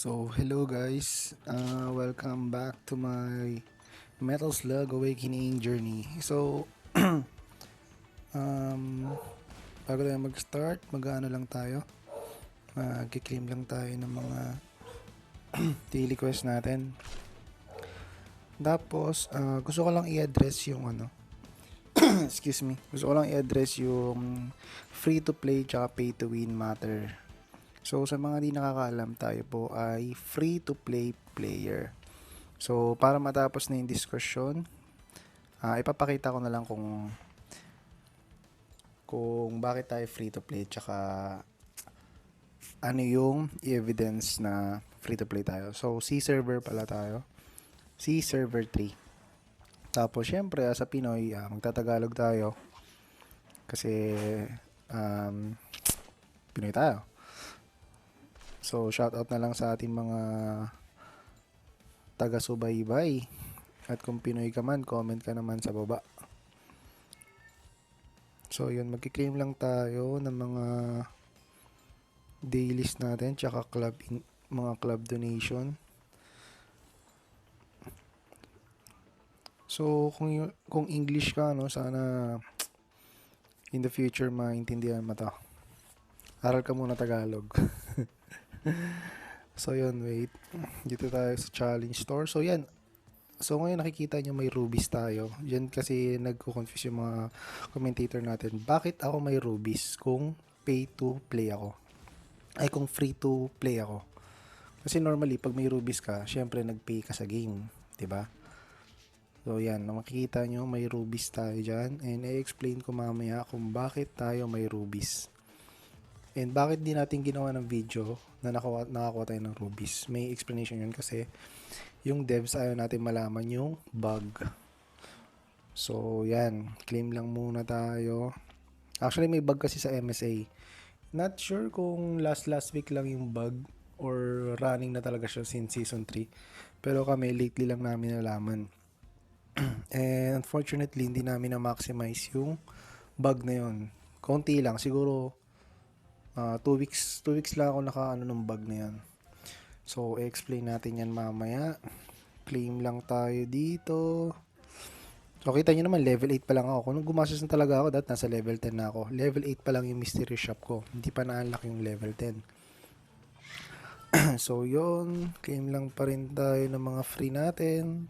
So, hello guys. Welcome back to my Metal Slug Awakening journey. So, um, bago tayo mag-start, mag-ano lang tayo. Mag-claim lang tayo ng mga daily quest natin. Tapos, gusto ko lang i-address yung excuse me. Gusto ko lang i-address yung free-to-play tsaka pay-to-win matter. So, sa mga di nakakaalam, tayo po ay free-to-play player. So, para matapos na yung discussion, ipapakita ko na lang kung bakit tayo free-to-play tsaka ano yung evidence na free-to-play tayo. So, C-server pala tayo. C-server 3. Tapos, syempre, sa Pinoy, magtatagalog tayo. Kasi, Pinoy tayo. So, shoutout na lang sa ating mga taga-subaybay. At kung Pinoy ka man, comment ka naman sa baba. So, yun, magkiklaim lang tayo ng mga dailies natin, tsaka mga club donation. So, kung English ka, no, sana in the future maintindihan mo to. Aral ka muna Tagalog. So, yun, wait. Dito tayo sa challenge store. So, yan. So, ngayon nakikita nyo may rubies tayo. Yan kasi nagko-confuse yung mga commentator natin. Bakit ako may rubies kung pay to play ako? Ay, kung free to play ako. Kasi normally, pag may rubies ka, syempre nag-pay ka sa game. 'Di ba? So, yan. Makikita nyo may rubies tayo dyan. And i-explain ko mamaya kung bakit tayo may rubies. And bakit di natin ginawa ng video na nakakuha tayo ng rubies. May explanation yun kasi yung devs ayaw natin malaman yung bug. So, yan. Claim lang muna tayo. Actually, may bug kasi sa MSA. Not sure kung last week lang yung bug or running na talaga siya since season 3. Pero kami, lately lang namin nalaman. And unfortunately, hindi namin na-maximize yung bug na yun. Konti lang. Siguro, 2 weeks lang ako naka-ano ng bug na yan. So, explain natin yan mamaya. Claim lang tayo dito. So, kita nyo naman, level 8 pa lang ako. Kung gumastos na talaga ako, nasa level 10 na ako. Level 8 pa lang yung mystery shop ko. Hindi pa na-unlock yung level 10. So, yun. Claim lang pa rin tayo ng mga free natin.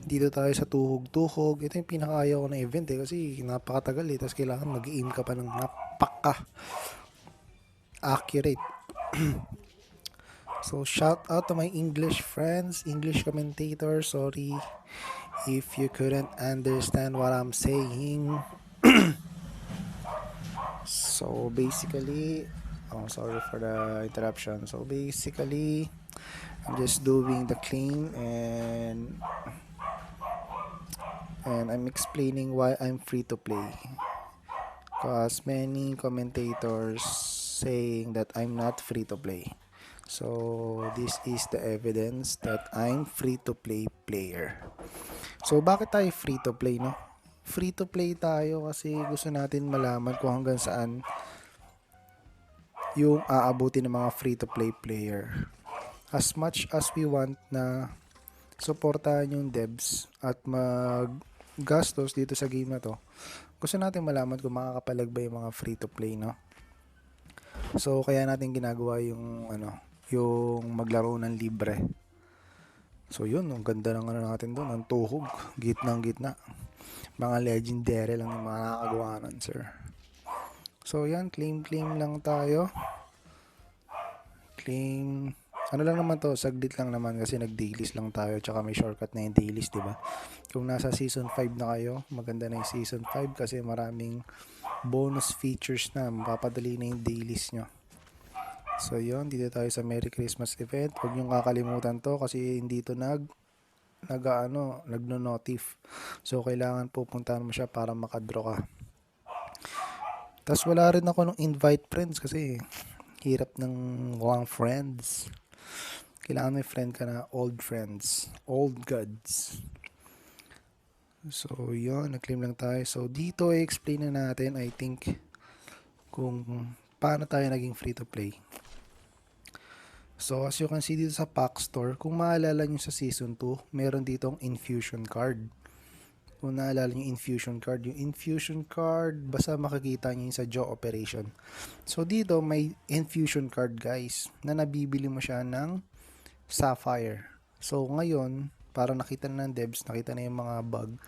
Dito tayo sa tuhog-tuhog. Ito yung pinaka-ayaw ko na event kasi napakatagal Tapos kailangan mag-aim ka pa ng napaka-accurate. So, shout out to my English friends, English commentators. Sorry if you couldn't understand what I'm saying. So, basically, sorry for the interruption. So, basically, I'm just doing the claim and I'm explaining why I'm free to play. Because many commentators saying that I'm not free to play. So, this is the evidence that I'm free-to-play player. So, bakit tayo free-to-play, no? Free-to-play tayo kasi gusto natin malaman kung hanggang saan yung aabuti ng mga free-to-play player. As much as we want na supportahan yung devs at maggastos dito sa game na to, gusto natin malaman kung makakapalag ba yung mga free-to-play, no? So, kaya natin ginagawa yung yung maglaro ng libre. So yun, ang ganda ng natin doon, ang tuhog, gitnang gitna. Mga legendary lang yung mga nakakagawa nun, sir. So yan, claim lang tayo. Claim, ano lang naman to, saglit lang naman kasi nag-dailies lang tayo, tsaka may shortcut na yung dailies, diba? Kung nasa season 5 na kayo, maganda na yung season 5 kasi maraming bonus features na, mapapadali na yung dailies nyo. So yun, dito tayo sa Merry Christmas event. Huwag niyong kakalimutan to kasi hindi to nagno-notif. So kailangan pupuntahan mo siya para makadraw ka. Tapos wala rin ako ng invite friends kasi hirap ng walang friends. Kailangan may friend ka na old friends, old gods. So yun, nag-claim lang tayo. So dito i-explain na natin, I think, kung paano tayo naging free to play. So, as you can see dito sa pack store, kung maalala nyo sa season 2, meron ditong infusion card. Kung naalala nyo yung infusion card, basta makikita nyo yung sa jaw operation. So, dito may infusion card guys, na nabibili mo siya ng Sapphire. So, ngayon, para nakita na ng devs, nakita na yung mga bug,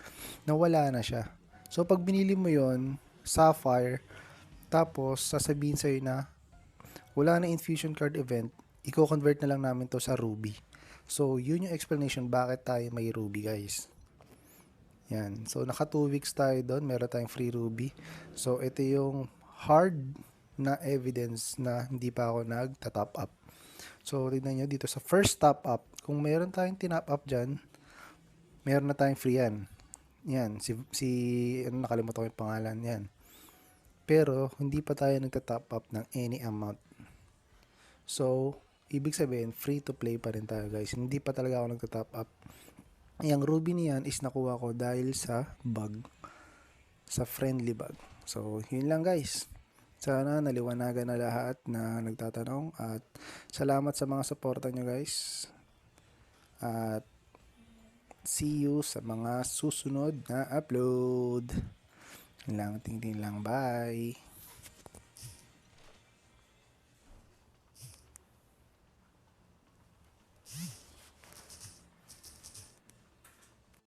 nawala na siya. So, pag binili mo yon Sapphire, tapos sasabihin sa'yo na wala na infusion card event, i-convert na lang namin to sa Ruby. So, yun yung explanation bakit tayo may Ruby guys. Yan. So, naka 2 weeks tayo doon. Meron tayong free Ruby. So, ito yung hard na evidence na hindi pa ako nagta-top up. So, tignan nyo dito sa first top up, kung meron tayong tinop up dyan, meron na tayong free yan. Yan. Ano, nakalimutan ko yung pangalan. Yan. Pero, hindi pa tayo nagta-top up ng any amount. So, ibig sabihin, free to play pa rin tayo guys. Hindi pa talaga ako nagta-top up. Yung Ruby niyan is nakuha ko dahil sa bug. Sa friendly bug. So, yun lang guys. Sana naliwanagan na lahat na nagtatanong. At salamat sa mga suporta nyo guys. At see you sa mga susunod na upload. Yun lang, tingin lang. Bye!